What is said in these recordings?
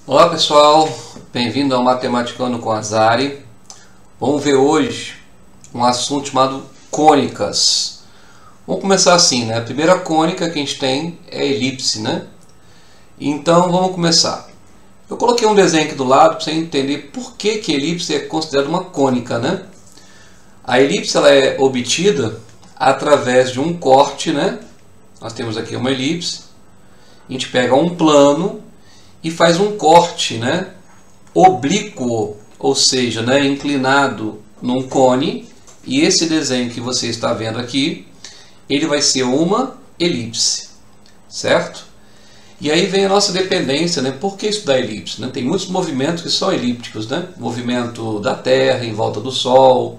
Olá pessoal, bem-vindo ao Matematicando com Azari. Vamos ver hoje um assunto chamado cônicas. Vamos começar assim, né? A primeira cônica que a gente tem é a elipse, né? Então vamos começar. Eu coloquei um desenho aqui do lado para você entender por que a elipse é considerada uma cônica, né? A elipse ela é obtida através de um corte, né? Nós temos aqui uma elipse. A gente pega um plano e faz um corte, né, oblíquo, ou seja, né, inclinado num cone, e esse desenho que você está vendo aqui, ele vai ser uma elipse, certo? E aí vem a nossa dependência, né? Por que estudar elipse? Né? Tem muitos movimentos que são elípticos, né? Movimento da Terra em volta do Sol,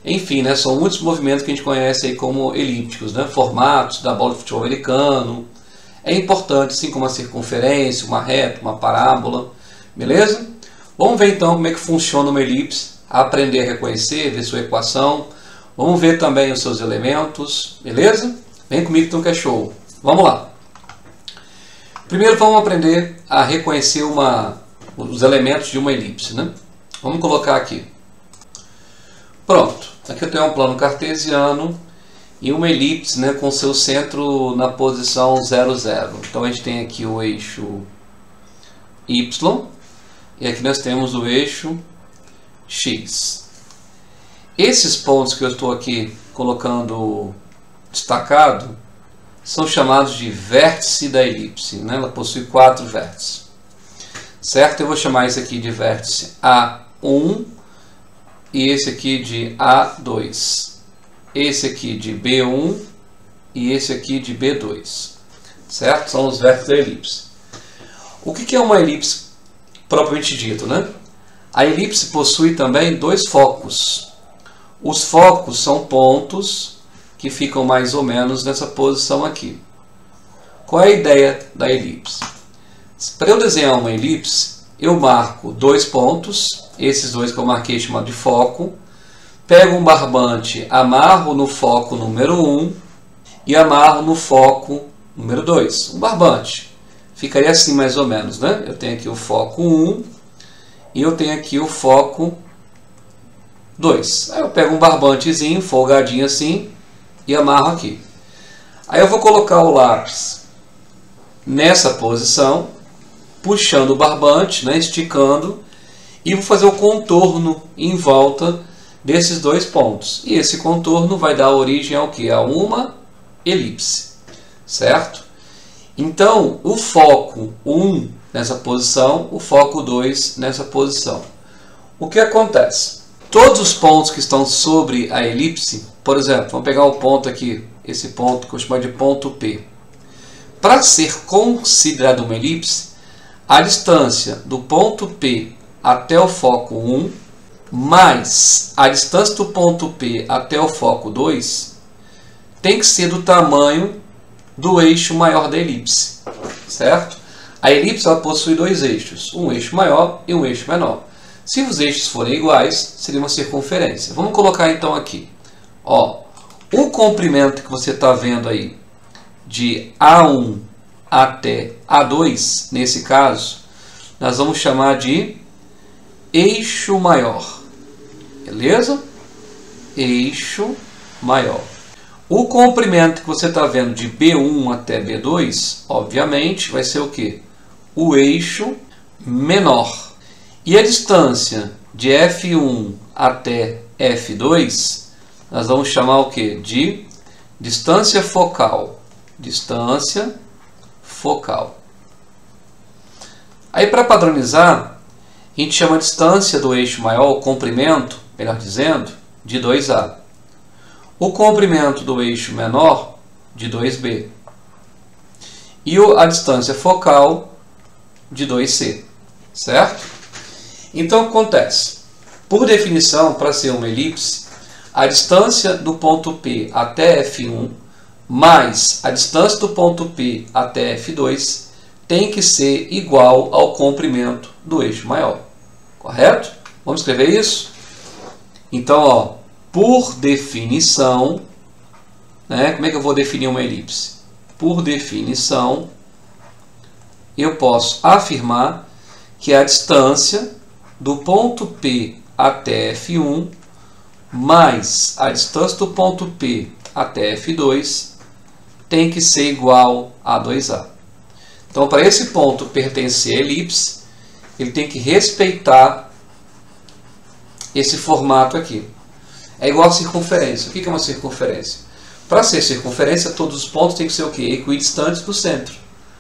enfim, né? São muitos movimentos que a gente conhece aí como elípticos, né? Formatos da bola de futebol americano. É importante, assim como a circunferência, uma reta, uma parábola, beleza? Vamos ver então como é que funciona uma elipse, aprender a reconhecer, ver sua equação. Vamos ver também os seus elementos, beleza? Vem comigo então que é show. Vamos lá. Primeiro vamos aprender a reconhecer os elementos de uma elipse, né? Vamos colocar aqui. Pronto, aqui eu tenho um plano cartesiano e uma elipse, né, com seu centro na posição 0, 0. Então a gente tem aqui o eixo Y e aqui nós temos o eixo X. Esses pontos que eu estou aqui colocando destacado são chamados de vértice da elipse, né? Ela possui 4 vértices, certo? Eu vou chamar esse aqui de vértice A1 e esse aqui de A2. Esse aqui de B1 e esse aqui de B2, certo? São os vértices da elipse. O que é uma elipse propriamente dito, né? A elipse possui também 2 focos. Os focos são pontos que ficam mais ou menos nessa posição aqui. Qual é a ideia da elipse? Para eu desenhar uma elipse, eu marco 2 pontos, esses 2 que eu marquei chamado de foco. Pego um barbante, amarro no foco número 1 e amarro no foco número 2. Um barbante. Ficaria assim mais ou menos, né? Eu tenho aqui o foco 1 e eu tenho aqui o foco 2. Aí eu pego um barbantezinho, folgadinho assim, e amarro aqui. Aí eu vou colocar o lápis nessa posição, puxando o barbante, né? Esticando, e vou fazer o contorno em volta desses 2 pontos. E esse contorno vai dar origem ao que? A uma elipse, certo? Então, o foco 1 nessa posição, o foco 2 nessa posição. O que acontece? Todos os pontos que estão sobre a elipse, por exemplo, vamos pegar o ponto aqui, esse ponto que eu chamo de ponto P. Para ser considerado uma elipse, a distância do ponto P até o foco 1 mais a distância do ponto P até o foco 2 tem que ser do tamanho do eixo maior da elipse, certo? A elipse ela possui 2 eixos, um eixo maior e um eixo menor. Se os eixos forem iguais, seria uma circunferência. Vamos colocar então aqui, ó, o comprimento que você está vendo aí de A1 até A2, nesse caso, nós vamos chamar de eixo maior. Beleza? Eixo maior. O comprimento que você está vendo de B1 até B2, obviamente, vai ser o quê? O eixo menor. E a distância de F1 até F2, nós vamos chamar o quê? De distância focal. Distância focal. Aí, para padronizar, a gente chama a distância do eixo maior, o comprimento, melhor dizendo, de 2A. O comprimento do eixo menor, de 2B. E a distância focal, de 2C. Certo? Então, o que acontece? Por definição, para ser uma elipse, a distância do ponto P até F1 mais a distância do ponto P até F2 tem que ser igual ao comprimento do eixo maior. Correto? Vamos escrever isso? Então, ó, por definição, né, como é que eu vou definir uma elipse? Por definição, eu posso afirmar que é a distância do ponto P até F1 mais a distância do ponto P até F2 tem que ser igual a 2A. Então, para esse ponto pertencer à elipse, ele tem que respeitar esse formato aqui. É igual a circunferência. O que é uma circunferência? Para ser circunferência, todos os pontos têm que ser o quê? Equidistantes do centro.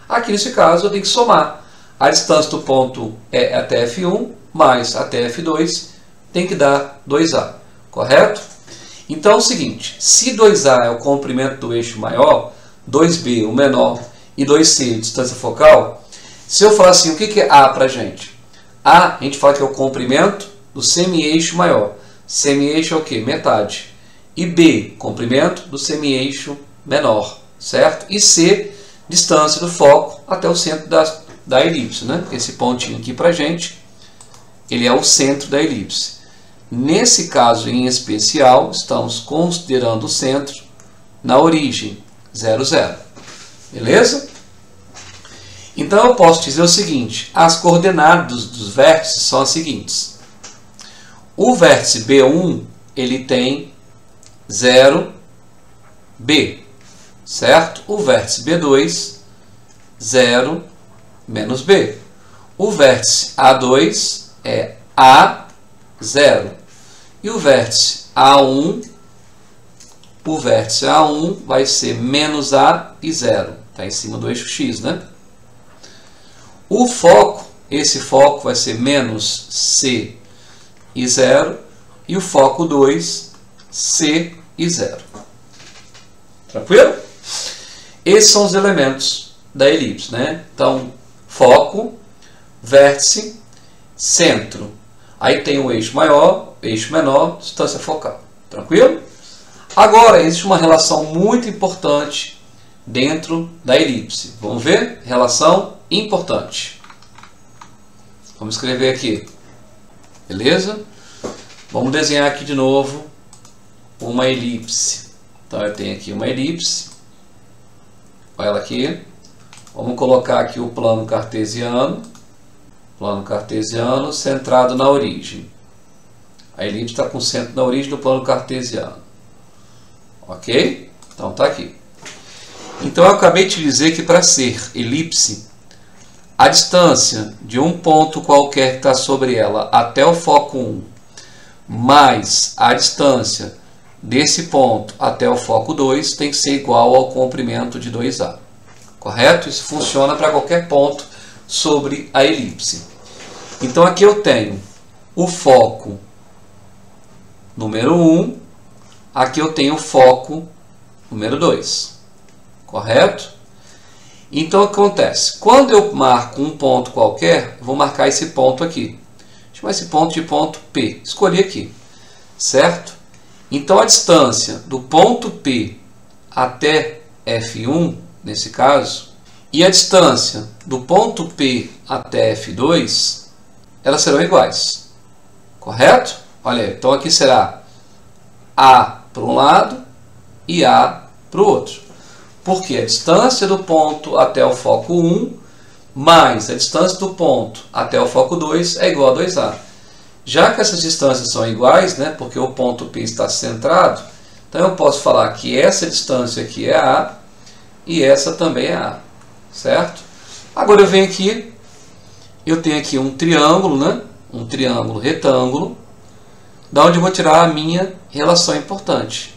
Aqui, nesse caso, eu tenho que somar. A distância do ponto E até F1 mais até F2 tem que dar 2A. Correto? Então é o seguinte, se 2A é o comprimento do eixo maior, 2B o menor e 2C a distância focal, se eu falar assim, o que é A para a gente? A gente fala que é o comprimento do semi-eixo maior. Semi-eixo é o quê? Metade. E B, comprimento do semi-eixo menor, certo? E C, distância do foco até o centro da elipse, né? Esse pontinho aqui para a gente, ele é o centro da elipse. Nesse caso em especial, estamos considerando o centro na origem, 0, 0. Beleza? Então eu posso dizer o seguinte, as coordenadas dos vértices são as seguintes. O vértice B1, ele tem 0, B, certo? O vértice B2, 0, menos B. O vértice A2 é A, 0. E o vértice A1, vai ser menos A e 0. Está em cima do eixo X, né? O foco, esse foco vai ser menos C e 0. E o foco 2, C e 0. Tranquilo? Esses são os elementos da elipse, né? Então, foco, vértice, centro. Aí tem o eixo maior, eixo menor, distância focal. Tranquilo? Agora, existe uma relação muito importante dentro da elipse. Vamos ver? Relação importante. Vamos escrever aqui. Beleza? Vamos desenhar aqui de novo uma elipse. Então, eu tenho aqui uma elipse. Olha ela aqui. Vamos colocar aqui o plano cartesiano. Plano cartesiano centrado na origem. A elipse está com o centro na origem do plano cartesiano. Ok? Então está aqui. Então eu acabei de dizer que para ser elipse, a distância de um ponto qualquer que está sobre ela até o foco 1, mais a distância desse ponto até o foco 2 tem que ser igual ao comprimento de 2A. Correto? Isso funciona para qualquer ponto sobre a elipse. Então aqui eu tenho o foco número 1, aqui eu tenho o foco número 2. Correto? Então o que acontece? Quando eu marco um ponto qualquer, eu vou marcar esse ponto aqui. Chamar esse ponto de ponto P. Escolhi aqui. Certo? Então a distância do ponto P até F1, nesse caso, e a distância do ponto P até F2, elas serão iguais. Correto? Olha aí, então aqui será A para um lado e A para o outro. Porque a distância do ponto até o foco 1 mais a distância do ponto até o foco 2 é igual a 2A. Já que essas distâncias são iguais, né, porque o ponto P está centrado, então eu posso falar que essa distância aqui é A e essa também é A. Certo? Agora eu venho aqui, eu tenho aqui um triângulo, né? Um triângulo retângulo, da onde eu vou tirar a minha relação importante.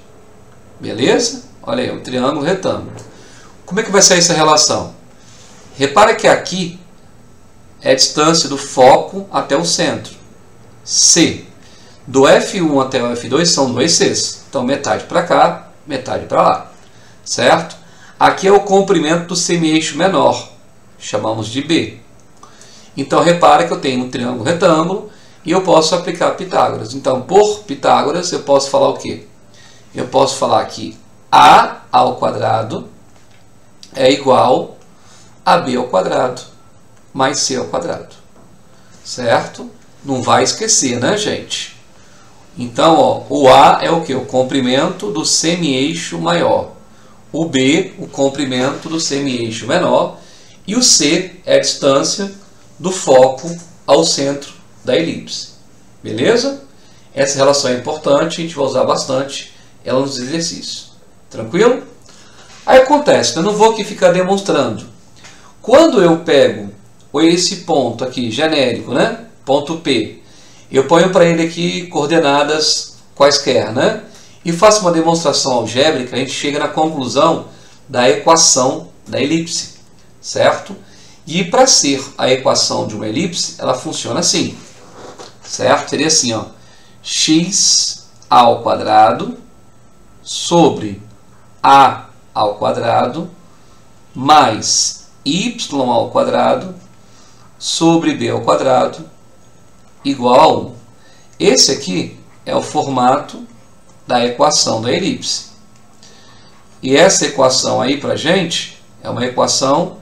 Beleza? Olha aí, um triângulo retângulo. Como é que vai ser essa relação? Repara que aqui é a distância do foco até o centro. C. Do F1 até o F2 são 2 Cs. Então, metade para cá, metade para lá. Certo? Aqui é o comprimento do semi-eixo menor. Chamamos de B. Então, repara que eu tenho um triângulo retângulo e eu posso aplicar Pitágoras. Então, por Pitágoras, eu posso falar o quê? Eu posso falar que A ao quadrado é igual a B ao quadrado mais C ao quadrado. Certo? Não vai esquecer, né, gente? Então, ó, o A é o quê? O comprimento do semi-eixo maior. O B, o comprimento do semi-eixo menor. E o C é a distância do foco ao centro da elipse. Beleza? Essa relação é importante, a gente vai usar bastante ela nos exercícios. Tranquilo? Aí acontece, eu não vou aqui ficar demonstrando. Quando eu pego esse ponto aqui, genérico, né? Ponto P, eu ponho para ele aqui coordenadas quaisquer, né? E faço uma demonstração algébrica, a gente chega na conclusão da equação da elipse, certo? E para ser a equação de uma elipse, ela funciona assim, certo? Seria assim, ó, x ao quadrado sobre a ao quadrado mais y ao quadrado sobre b ao quadrado igual a 1. Esse aqui é o formato da equação da elipse. E essa equação aí para a gente é uma equação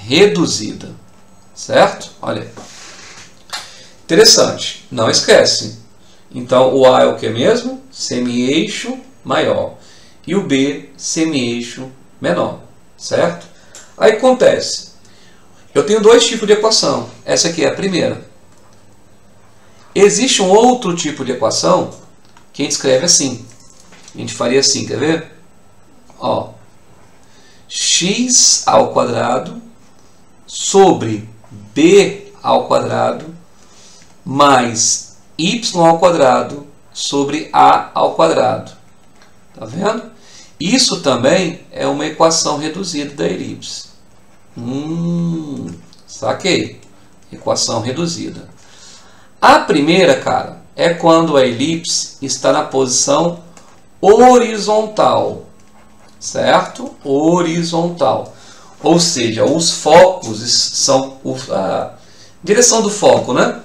reduzida, certo? Olha aí. Interessante, não esquece. Então o A é o que mesmo? Semi-eixo maior. E o B, semi-eixo menor, certo? Aí acontece, eu tenho dois tipos de equação. Essa aqui é a primeira. Existe um outro tipo de equação que a gente escreve assim. A gente faria assim, quer ver? Ó, x ao quadrado sobre b ao quadrado mais y ao quadrado sobre a ao quadrado. Tá vendo? Isso também é uma equação reduzida da elipse. Saquei. Equação reduzida. A primeira, cara, é quando a elipse está na posição horizontal. Certo? Horizontal. Ou seja, os focos são... a direção do foco, né?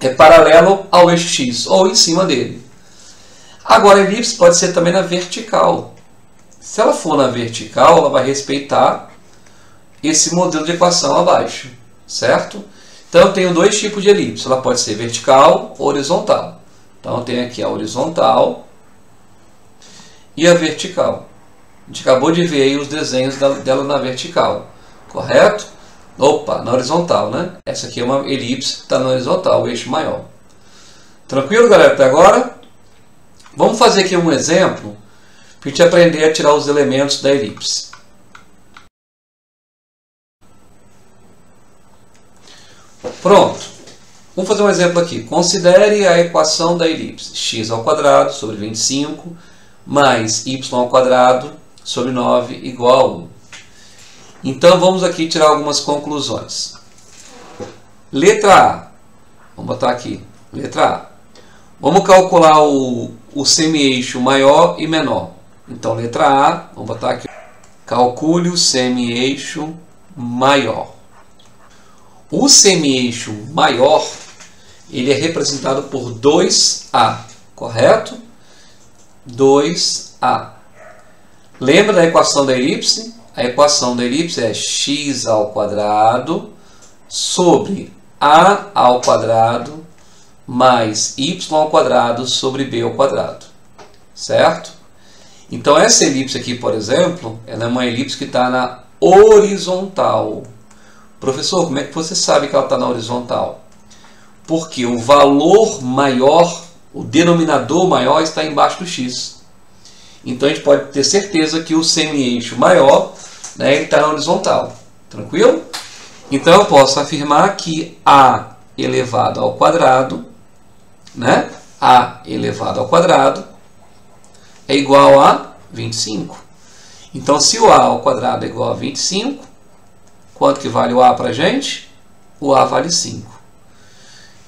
É paralelo ao eixo X, ou em cima dele. Agora, a elipse pode ser também na vertical. Se ela for na vertical, ela vai respeitar esse modelo de equação abaixo, certo? Então, eu tenho dois tipos de elipse. Ela pode ser vertical ou horizontal. Então, eu tenho aqui a horizontal e a vertical. A gente acabou de ver aí os desenhos dela na vertical, correto? Opa, na horizontal, né? Essa aqui é uma elipse que está na horizontal, o eixo maior. Tranquilo, galera, até agora? Vamos fazer aqui um exemplo para a gente aprender a tirar os elementos da elipse. Pronto. Vamos fazer um exemplo aqui. Considere a equação da elipse. X ao quadrado sobre 25 mais y ao quadrado sobre 9 igual a 1. Então, vamos aqui tirar algumas conclusões. Letra A. Vamos botar aqui. Letra A. Vamos calcular o semi-eixo maior e menor. Então, letra A, vamos botar aqui. Calcule o semi-eixo maior. O semi-eixo maior, ele é representado por 2A, correto? 2A. Lembra da equação da elipse? A equação da elipse é x ao quadrado sobre a ao quadrado mais y ao quadrado sobre b ao quadrado. Certo? Então, essa elipse aqui, por exemplo, ela é uma elipse que está na horizontal. Professor, como é que você sabe que ela está na horizontal? Porque o valor maior, o denominador maior, está embaixo do x. Então, a gente pode ter certeza que o semi-eixo maior, né, está na horizontal. Tranquilo? Então, eu posso afirmar que a elevado ao quadrado, né, a elevado ao quadrado, é igual a 25. Então, se o a ao quadrado é igual a 25, quanto que vale o a para a gente? O a vale 5.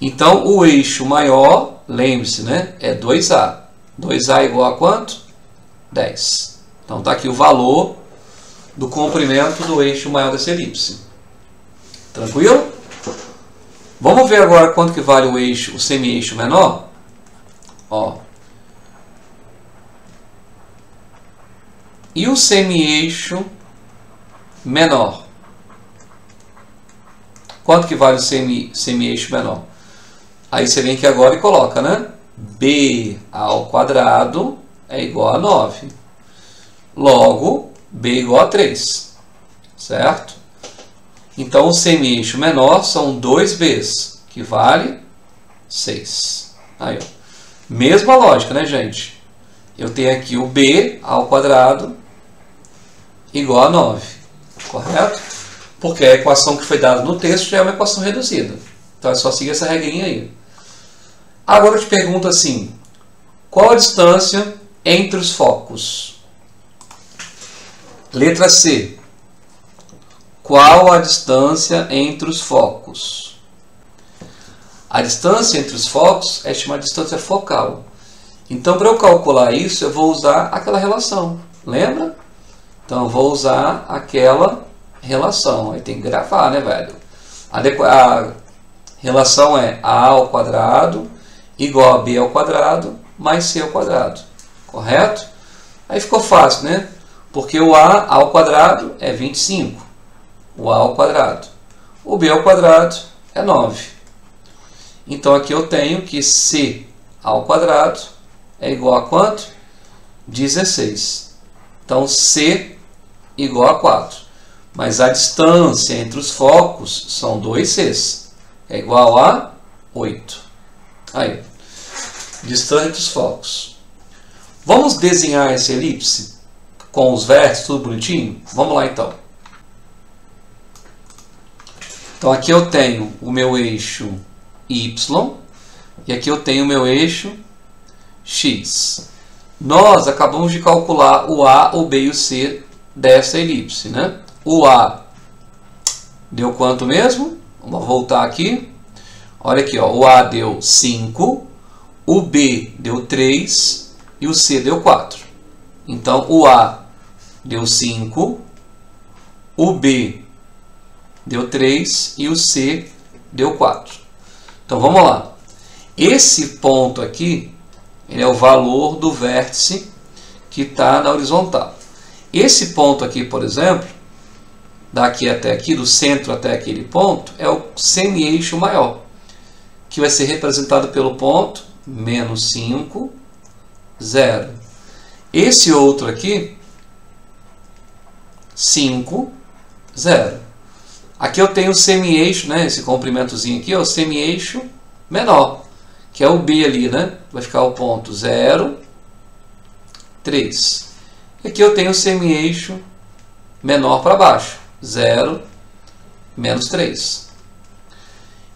Então, o eixo maior, lembre-se, né, é 2a. 2a é igual a quanto? 10. Então, está aqui o valor do comprimento do eixo maior dessa elipse. Tranquilo? Vamos ver agora quanto que vale o eixo, o semi-eixo menor? Ó. E o semi-eixo menor? Quanto que vale o semi-eixo menor? Aí você vem aqui agora e coloca, né? B ao quadrado é igual a 9. Logo, B igual a 3. Certo? Então, o semi-eixo menor são 2b's, que vale 6. Aí, ó. Mesma lógica, né, gente? Eu tenho aqui o b ao quadrado igual a 9, correto? Porque a equação que foi dada no texto já é uma equação reduzida. Então, é só seguir essa regrinha aí. Agora eu te pergunto assim, qual a distância entre os focos? Letra C. Qual a distância entre os focos? A distância entre os focos é chamada de distância focal. Então, para eu calcular isso, eu vou usar aquela relação. Lembra? Então, eu vou usar aquela relação. Aí tem que gravar, né, velho? A relação é a ao quadrado igual a b ao quadrado mais c ao quadrado. Correto? Aí ficou fácil, né? Porque o a ao quadrado é 25. O a ao quadrado. O b ao quadrado é 9. Então, aqui eu tenho que c ao quadrado é igual a quanto? 16. Então, c igual a 4. Mas a distância entre os focos são 2cs. É igual a 8. Aí, distância entre os focos. Vamos desenhar essa elipse com os vértices, tudo bonitinho? Vamos lá, então. Então, aqui eu tenho o meu eixo y e aqui eu tenho o meu eixo x. Nós acabamos de calcular o a, o b e o c dessa elipse, né? O a deu quanto mesmo? Vamos voltar aqui. Olha aqui, ó, o a deu 5, o b deu 3 e o c deu 4. Então, o a deu 5, o b deu 3 e o c deu 4. Então, vamos lá. Esse ponto aqui ele é o valor do vértice que está na horizontal. Esse ponto aqui, por exemplo, daqui até aqui, do centro até aquele ponto, é o semi-eixo maior, que vai ser representado pelo ponto menos 5, 0. Esse outro aqui, 5, 0. Aqui eu tenho o semi-eixo, né? Esse comprimentozinho aqui é o semi-eixo menor, que é o B ali, né? Vai ficar o ponto 0, 3. E aqui eu tenho o semi-eixo menor para baixo, 0, menos 3.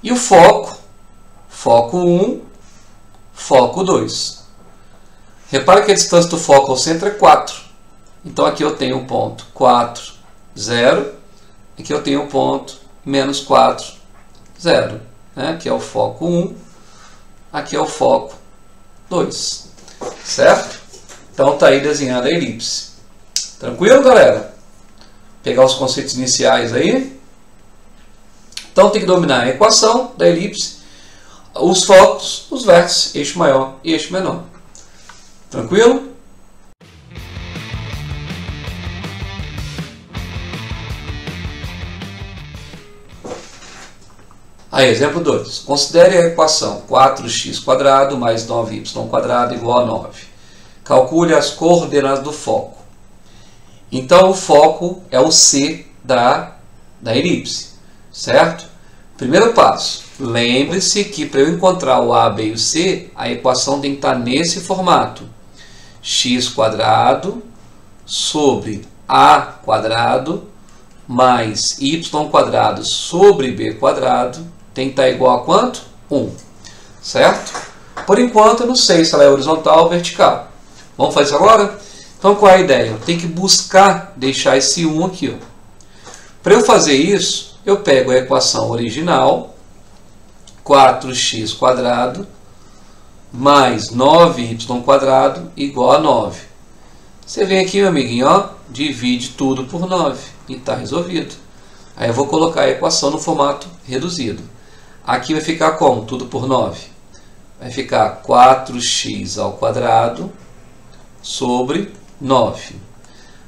E o foco, foco 1, foco 2. Repara que a distância do foco ao centro é 4. Então aqui eu tenho o ponto 4, 0. Aqui eu tenho o ponto menos 4, 0. Né? Aqui é o foco 1. Aqui é o foco 2. Certo? Então está aí desenhada a elipse. Tranquilo, galera? Pegar os conceitos iniciais aí. Então tem que dominar a equação da elipse, os focos, os vértices, eixo maior e eixo menor. Tranquilo? Aí, exemplo 2. Considere a equação 4x² mais 9y² igual a 9. Calcule as coordenadas do foco. Então, o foco é o C da elipse, certo? Primeiro passo. Lembre-se que para eu encontrar o A, B e o C, a equação tem que estar nesse formato. x² sobre A² mais y² sobre B² tem que estar igual a quanto? 1. Certo? Por enquanto eu não sei se ela é horizontal ou vertical. Vamos fazer isso agora? Então qual é a ideia? Eu tenho que buscar deixar esse 1 aqui. Para eu fazer isso, eu pego a equação original, 4x² mais 9y² igual a 9. Você vem aqui, meu amiguinho, ó, divide tudo por 9 e está resolvido. Aí eu vou colocar a equação no formato reduzido. Aqui vai ficar como? Tudo por 9. Vai ficar 4x² sobre 9.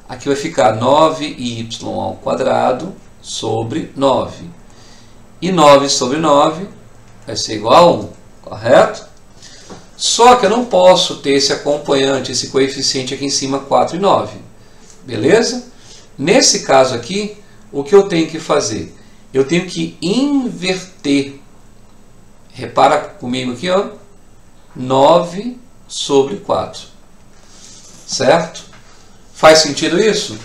Aqui vai ficar 9y² sobre 9. E 9 sobre 9 vai ser igual a 1, correto? Só que eu não posso ter esse acompanhante, esse coeficiente aqui em cima, 4 e 9. Beleza? Nesse caso aqui, o que eu tenho que fazer? eu tenho que inverter. Repara comigo aqui, ó. 9 sobre 4. Certo? Faz sentido isso?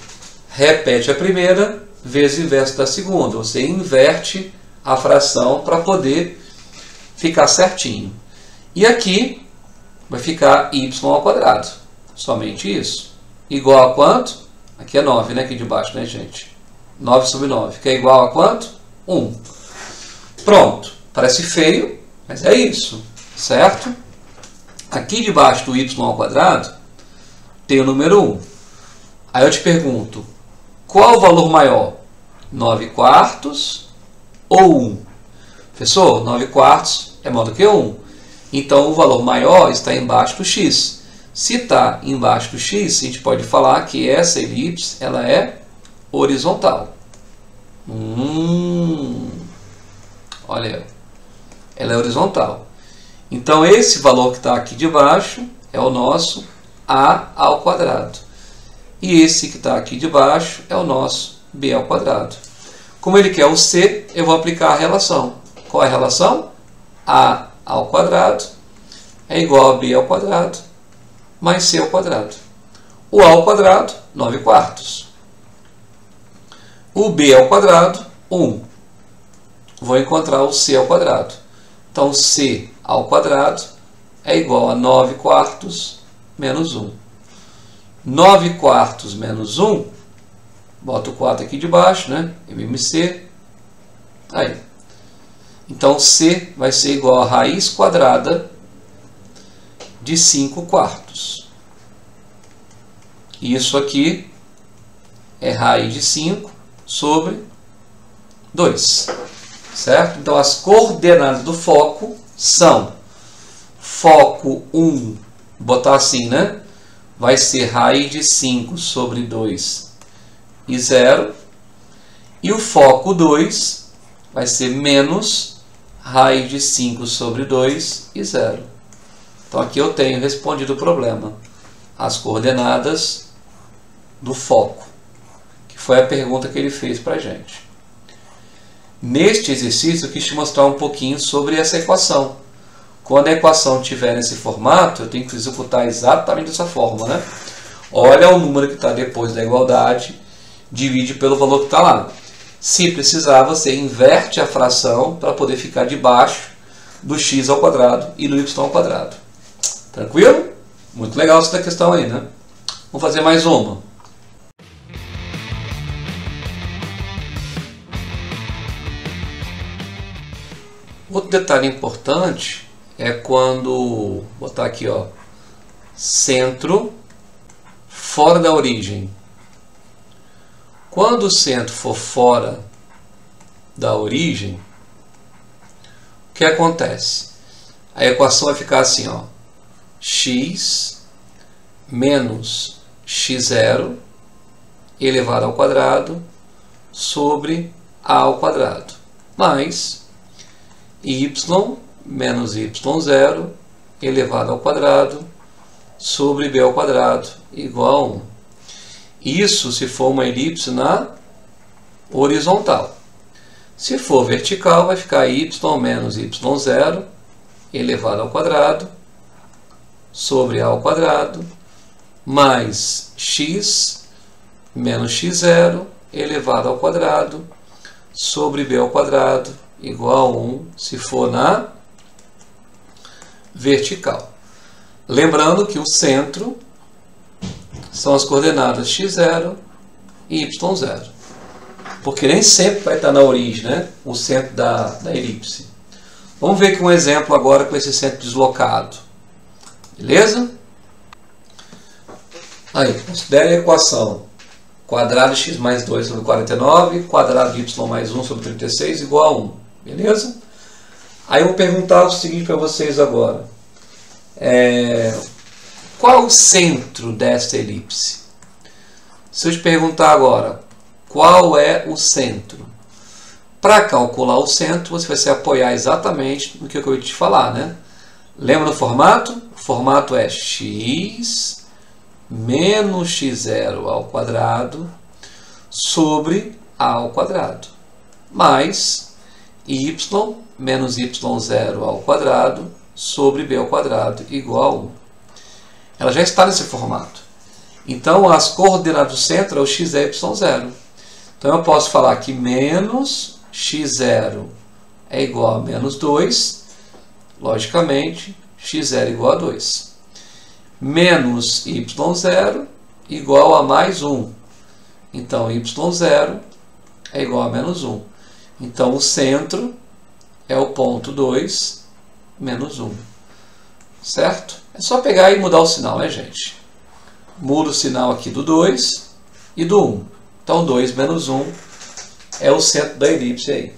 Repete a primeira vezes o inverso da segunda. Você inverte a fração para poder ficar certinho. E aqui vai ficar y ao quadrado. Somente isso. Igual a quanto? Aqui é 9, né? Aqui de baixo, né, gente? 9 sobre 9. Que é igual a quanto? 1. Pronto. Parece feio, mas é isso. Certo? Aqui debaixo do y ao quadrado tem o número 1. Aí eu te pergunto, qual o valor maior? 9 quartos ou 1? Professor, 9 quartos é maior do que 1. Então o valor maior está embaixo do x. Se está embaixo do x, a gente pode falar que essa elipse ela é horizontal. Olha, ela é horizontal. Então esse valor que está aqui de baixo é o nosso a ao quadrado. E esse que está aqui de baixo é o nosso b ao quadrado. Como ele quer o c, eu vou aplicar a relação. Qual é a relação? A ao quadrado é igual a b ao quadrado mais c ao quadrado. O a ao quadrado, 9 quartos. O b ao quadrado, 1. Vou encontrar o c ao quadrado. Então, c ao quadrado é igual a 9 quartos menos 1. 9 quartos menos 1, bota o 4 aqui de baixo, né? MMC. Aí. Então, c vai ser igual a raiz quadrada de 5 quartos. Isso aqui é raiz de 5 sobre 2. Certo? Então, as coordenadas do foco são foco 1, vou botar assim, né? Vai ser raiz de 5 sobre 2 e 0. E o foco 2 vai ser menos raiz de 5 sobre 2 e 0. Então, aqui eu tenho respondido o problema. As coordenadas do foco, que foi a pergunta que ele fez para a gente. Neste exercício, eu quis te mostrar um pouquinho sobre essa equação. Quando a equação estiver nesse formato, eu tenho que executar exatamente dessa forma, né? Olha o número que está depois da igualdade, divide pelo valor que está lá. Se precisar, você inverte a fração para poder ficar debaixo do x ao quadrado e do y ao quadrado. Tranquilo? Muito legal essa questão aí, né? Vamos fazer mais uma. Outro detalhe importante é quando, vou botar aqui, ó, centro fora da origem. Quando o centro for fora da origem, o que acontece? A equação vai ficar assim, ó, x menos x0 elevado ao quadrado sobre a ao quadrado, mais y menos y0 elevado ao quadrado sobre b ao quadrado igual a 1. Isso se for uma elipse na horizontal. Se for vertical, vai ficar y menos y0 elevado ao quadrado sobre a ao quadrado mais x menos x0 elevado ao quadrado sobre b ao quadrado igual a 1 se for na vertical. Lembrando que o centro são as coordenadas x0 e y0. Porque nem sempre vai estar na origem, né? O centro da elipse. Vamos ver aqui um exemplo agora com esse centro deslocado. Beleza? Aí, considere a equação. Quadrado de x mais 2 sobre 49, quadrado de y mais 1 sobre 36 igual a 1. Beleza? Aí eu vou perguntar o seguinte para vocês agora. Qual o centro desta elipse? Se eu te perguntar agora, qual é o centro? Para calcular o centro, você vai se apoiar exatamente no que eu acabei de te falar, né? Lembra do formato? O formato é x menos x0 ao quadrado sobre a ao quadrado. mais y menos y0 ao quadrado sobre b ao quadrado igual a 1. Ela já está nesse formato. Então, as coordenadas do centro é o x é y0. Então, eu posso falar que menos x0 é igual a menos 2. Logicamente, x0 igual a 2. Menos y0 igual a mais 1. Então, y0 é igual a menos 1. Então, o centro é o ponto 2, menos 1. Certo? É só pegar e mudar o sinal, né, gente? Muda o sinal aqui do 2 e do 1. Então, 2 menos 1 é o centro da elipse aí.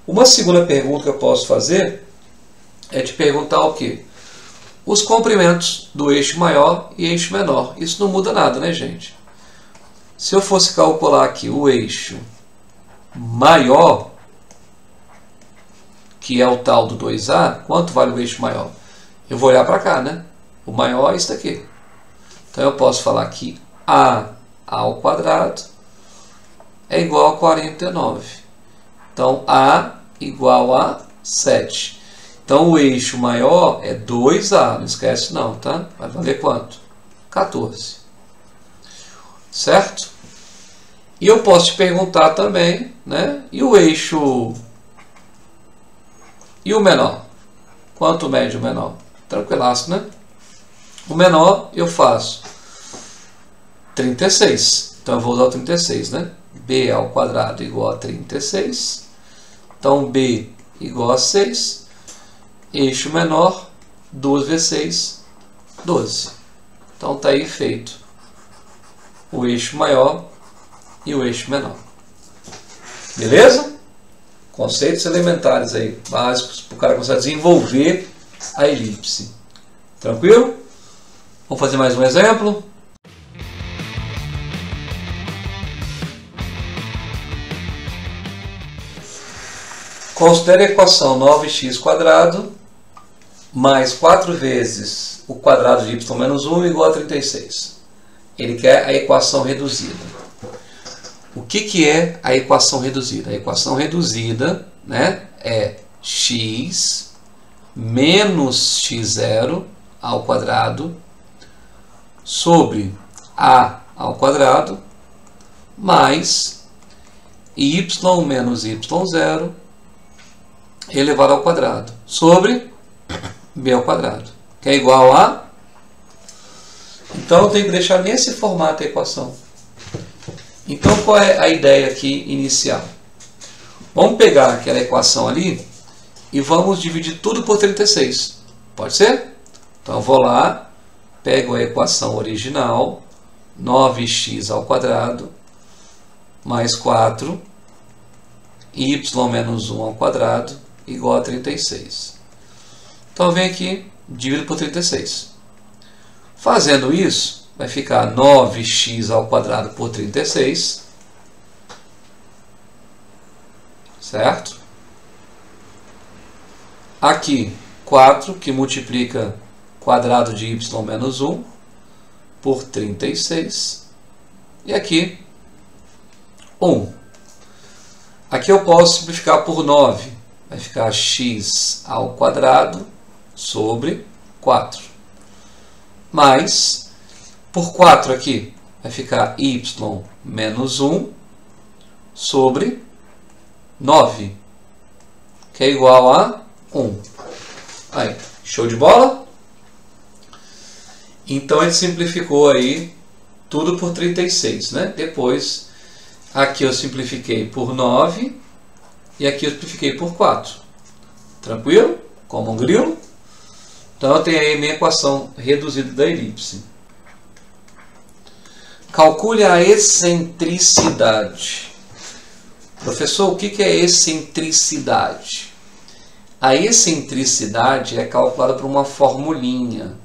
Uma segunda pergunta que eu posso fazer é te perguntar o quê? Os comprimentos do eixo maior e eixo menor. Isso não muda nada, né, gente? Se eu fosse calcular aqui o eixo maior, que é o tal do 2A, quanto vale o eixo maior? Eu vou olhar para cá, né? O maior é isso daqui. Então, eu posso falar que A ao quadrado é igual a 49. Então, A igual a 7. Então, o eixo maior é 2A. Não esquece não, tá? Vai valer quanto? 14. Certo? E eu posso te perguntar também, né? E o eixo... E o menor? Quanto mede o menor? Tranquilaço, né? O menor eu faço 36. Então, eu vou usar o 36, né? B ao quadrado igual a 36. Então, B igual a 6. Eixo menor, 2 vezes 6, 12. Então, está aí feito o eixo maior e o eixo menor. Beleza? Conceitos elementares aí, básicos, para o cara começar a desenvolver a elipse. Tranquilo? Vamos fazer mais um exemplo? Considere a equação 9x² mais 4 vezes o quadrado de y menos 1 igual a 36. Ele quer a equação reduzida. O que é a equação reduzida? A equação reduzida, né, é x menos x0 ao quadrado sobre a ao quadrado mais y menos y0 elevado ao quadrado sobre b ao quadrado, que é igual a... Então, eu tenho que deixar nesse formato a equação. Então, qual é a ideia aqui inicial? Vamos pegar aquela equação ali e vamos dividir tudo por 36. Pode ser? Então, eu vou lá, pego a equação original, 9x ao quadrado, mais 4, y menos 1 ao quadrado, igual a 36. Então, eu venho aqui, divido por 36. Fazendo isso, vai ficar 9x ao quadrado por 36. Certo? Aqui, 4, que multiplica quadrado de y menos 1 por 36. E aqui, 1. Aqui eu posso simplificar por 9. Vai ficar x ao quadrado sobre 4. Mais, por 4 aqui, vai ficar y menos 1 sobre 9, que é igual a 1. Aí, show de bola? Então, ele simplificou aí tudo por 36, né? Depois, aqui eu simplifiquei por 9 e aqui eu simplifiquei por 4. Tranquilo? Como um grilo? Então, eu tenho aí minha equação reduzida da elipse. Calcule a excentricidade. Professor, o que é excentricidade? A excentricidade é calculada por uma formulinha.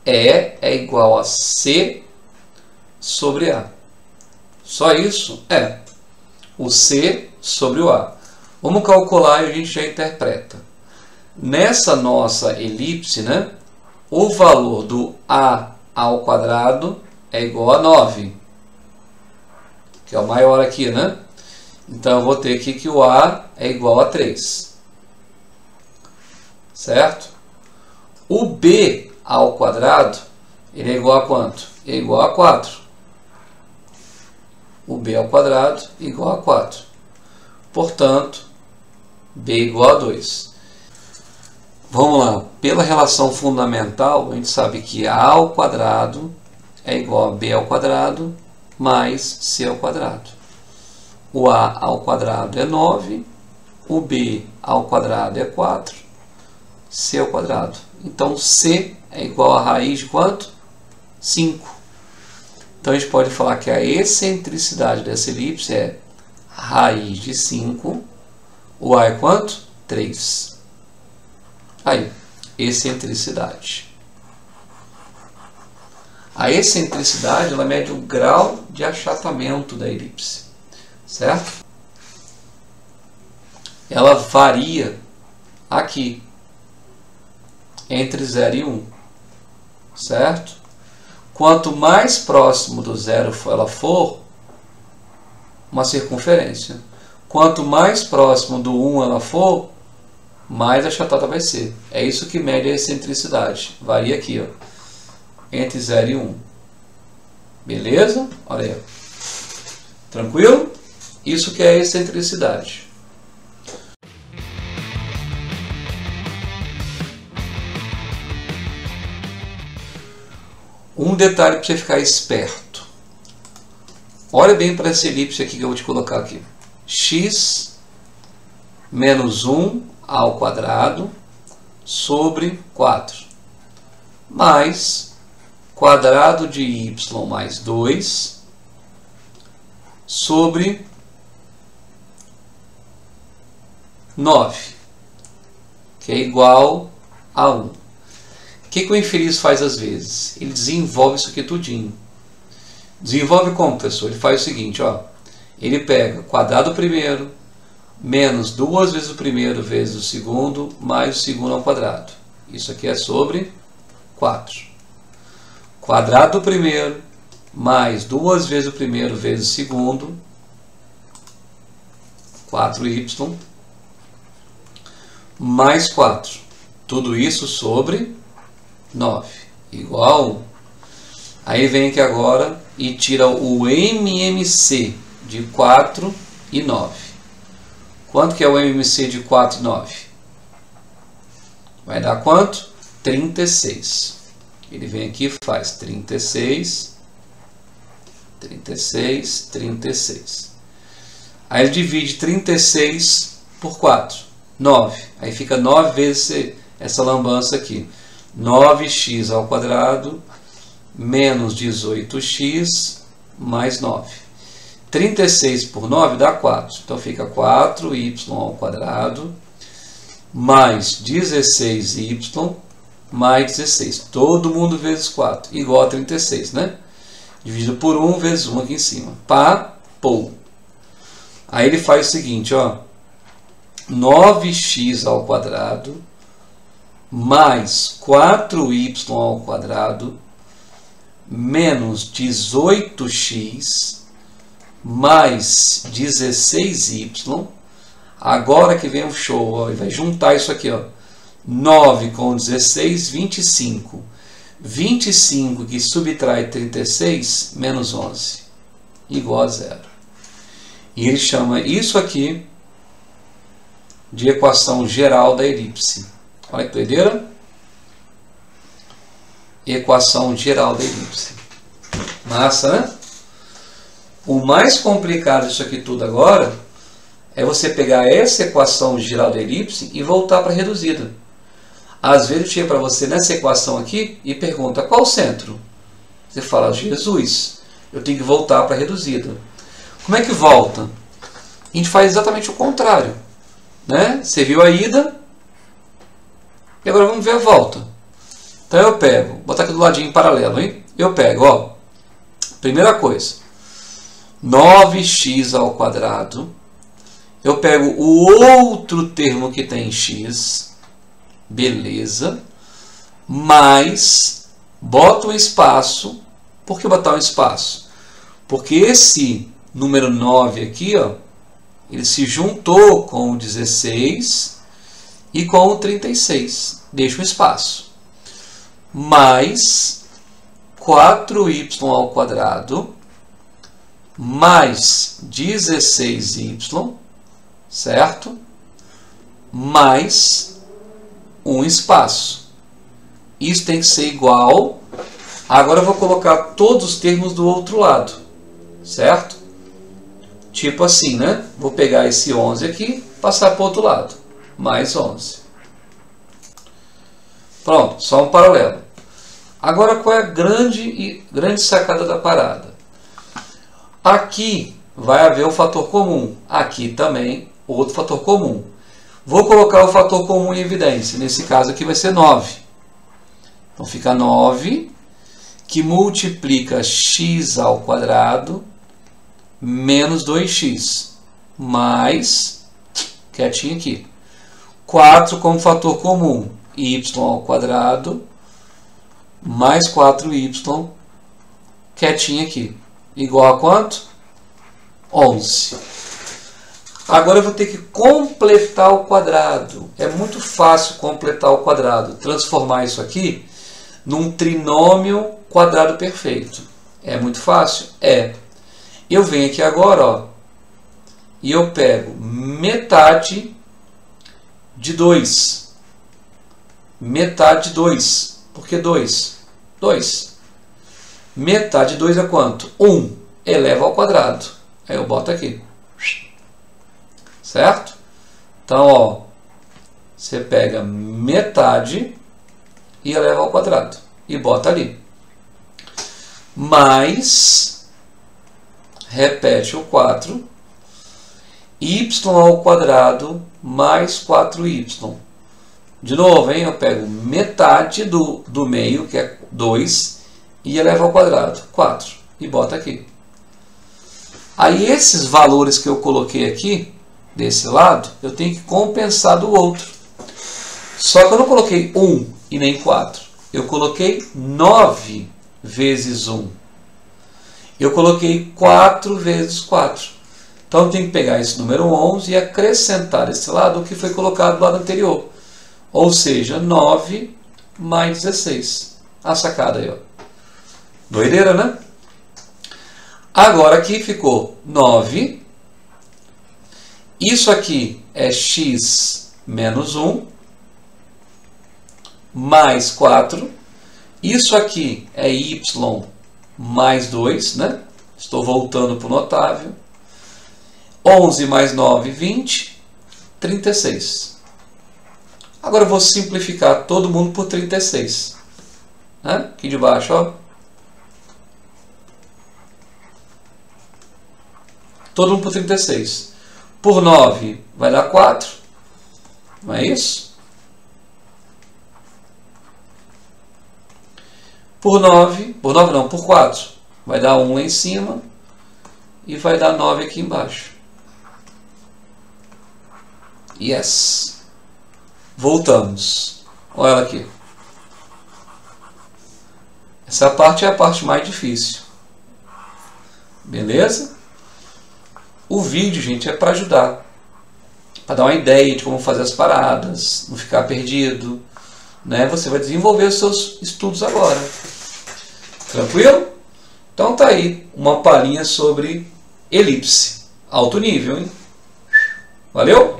E é igual a C sobre A. Só isso? É. O C sobre o A. Vamos calcular e a gente já interpreta. Nessa nossa elipse, né, o valor do A ao quadrado é igual a 9, que é o maior aqui, né? Então eu vou ter aqui que o A é igual a 3. Certo? O B ao quadrado, ele é igual a quanto? É igual a 4. O B ao quadrado é igual a 4. Portanto, B é igual a 2. Vamos lá. Pela relação fundamental, a gente sabe que A ao quadrado é igual a B ao quadrado mais C ao quadrado. O A ao quadrado é 9. O B ao quadrado é 4. C ao quadrado. Então, C é igual a raiz de quanto? 5. Então, a gente pode falar que a excentricidade dessa elipse é raiz de 5. O A é quanto? 3. Aí, excentricidade. A excentricidade, ela mede o grau de achatamento da elipse. Certo? Ela varia aqui, entre 0 e 1. Certo? Quanto mais próximo do zero ela for, uma circunferência. Quanto mais próximo do 1 ela for, mais achatada vai ser. É isso que mede a excentricidade. Varia aqui, ó, entre 0 e 1. Beleza? Olha aí. Tranquilo? Isso que é a excentricidade. Um detalhe para você ficar esperto. Olha bem para essa elipse aqui que eu vou te colocar aqui. X menos 1 ao quadrado sobre 4. Mais quadrado de y mais 2 sobre 9, que é igual a 1. O que o infeliz faz às vezes? Ele desenvolve isso aqui tudinho. Desenvolve como, professor? Ele faz o seguinte, ó. Ele pega quadrado do primeiro, menos 2 vezes o primeiro vezes o segundo, mais o segundo ao quadrado. Isso aqui é sobre 4. Quadrado do primeiro, mais 2 vezes o primeiro vezes o segundo, 4y, mais 4. Tudo isso sobre 9, igual a 1. Aí vem aqui agora e tira o MMC de 4 e 9. Quanto que é o MMC de 4 e 9? Vai dar quanto? 36. Ele vem aqui e faz 36, 36, 36. Aí ele divide 36 por 4, 9. Aí fica 9 vezes essa lambança aqui. 9x ao quadrado menos 18x mais 9. 36 por 9 dá 4. Então fica 4y ao quadrado mais 16y mais 16. Todo mundo vezes 4. Igual a 36, né? Dividido por 1 vezes 1 aqui em cima. Pá, pô. Aí ele faz o seguinte, ó. 9x ao quadrado mais 4y ao quadrado menos 18x mais 16y. Agora que vem o show, ó, ele vai juntar isso aqui, ó. 9 com 16, 25. 25 que subtrai 36 menos 11 igual a 0. E ele chama isso aqui de equação geral da elipse. Olha que doideira. Equação geral da elipse. Massa, né? O mais complicado disso aqui tudo agora é você pegar essa equação geral da elipse e voltar para a reduzida. Às vezes eu tinha para você nessa equação aqui e pergunta qual o centro? Você fala, Jesus, eu tenho que voltar para a reduzida. Como é que volta? A gente faz exatamente o contrário, né? Você viu a ida e agora vamos ver a volta. Então eu pego, vou botar aqui do ladinho em paralelo, hein? Eu pego, ó, primeira coisa, 9x ao quadrado. Eu pego o outro termo que tem x, beleza, mais boto um espaço. Por que botar um espaço? Porque esse número 9 aqui, ó, Ele se juntou com o 16 e com o 36. Deixa um espaço. Mais 4y ao quadrado mais 16y, certo? Mais um espaço. Isso tem que ser igual. Agora eu vou colocar todos os termos do outro lado, certo? Tipo assim, né? Vou pegar esse 11 aqui, passar para o outro lado. Mais 11. Pronto, só um paralelo. Agora, qual é a grande sacada da parada? Aqui vai haver um fator comum. Aqui também, outro fator comum. Vou colocar o fator comum em evidência. Nesse caso aqui vai ser 9. Então fica 9, que multiplica x ao quadrado menos 2x, mais, quietinho aqui, 4 como fator comum, y ao quadrado, mais 4y, quietinho aqui, igual a quanto? 11. Agora eu vou ter que completar o quadrado. É muito fácil completar o quadrado, transformar isso aqui num trinômio quadrado perfeito. É muito fácil? É. Eu venho aqui agora, ó, e eu pego metade de 2. Metade de 2. Por que 2? 2. Metade de 2 é quanto? 1. Eleva ao quadrado. Aí eu boto aqui. Certo? Então, ó, você pega metade e eleva ao quadrado. E bota ali. Mais, repete o 4, y ao quadrado mais 4y. De novo, hein? Eu pego metade do meio, que é 2, e elevo ao quadrado, 4. E bota aqui. Aí esses valores que eu coloquei aqui, desse lado, eu tenho que compensar do outro. Só que eu não coloquei 1 e nem 4. Eu coloquei 9 vezes 1. Eu coloquei 4 vezes 4. Então eu tenho que pegar esse número 11 e acrescentar esse lado o que foi colocado do lado anterior. Ou seja, 9 mais 16. A sacada aí, ó. Doideira, né? Agora aqui ficou 9. Isso aqui é x menos 1. Mais 4. Isso aqui é y mais 2, né? Estou voltando para o notável. 11 mais 9, 20. 36. Agora eu vou simplificar todo mundo por 36. Né? Aqui de baixo, ó. Todo mundo por 36. Por 9 vai dar 4. Não é isso? Por 9 não, por 4. Vai dar 1 lá em cima e vai dar 9 aqui embaixo. Yes. Voltamos. Olha ela aqui. Essa parte é a parte mais difícil. Beleza? O vídeo, gente, é para ajudar. Para dar uma ideia de como fazer as paradas, não ficar perdido. Né? Você vai desenvolver os seus estudos agora. Tranquilo? Então tá aí uma palhinha sobre elipse. Alto nível, hein? Valeu?